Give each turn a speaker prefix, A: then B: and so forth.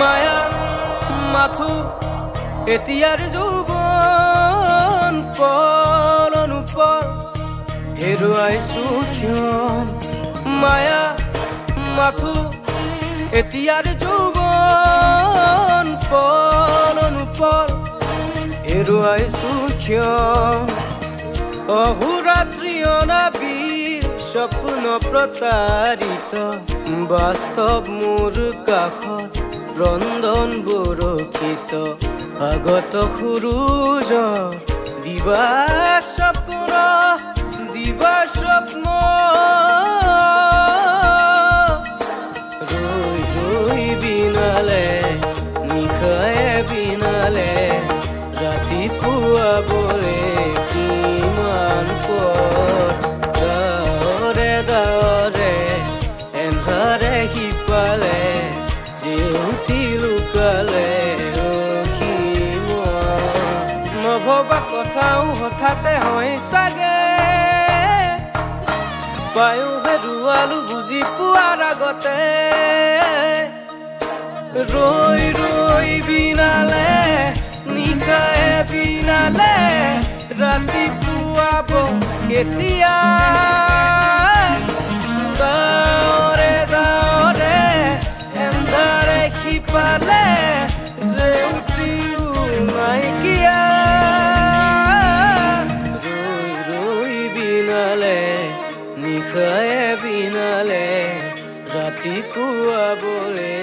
A: মায়াৰ মাথো এতিয়াৰ যৌৱন পল অনুপল হেৰুৱাইছো ক্ষণ মায়া মাথো এতিয়াৰ যৌৱন পল অনুপল হেৰুৱাইছো ক্ষণ অহোৰাত্ৰি অনাবিৰ স্বপ্ন প্ৰতাৰিত বাস্তৱ মোৰ কাষত ৰন্ধন বৰষিত আগত সূৰুজৰ দিবা স্বপ্ন ৰৈ ৰৈ বিনালে নিশায়ে বিনালে ৰাতিপুৱা বলে কিমান পৰ দাৱৰে দাৱৰে এন্ধাৰে সিপালে জেউতি লুকালে নভবা কথাও হঠাতে হয় চাগে পায়ো হেৰুৱালো বুজি পোৱাৰ আগতে ৰৈ ৰৈ বিনালে নিশায়ে বিনালে ৰাতিপুৱাব কেতিয়া দাৱৰে দাৱৰে এন্ধাৰে সিপালে জেউতিও নাইকিয়া নিশায়ে বিনালে ৰাতিপুৱা বলে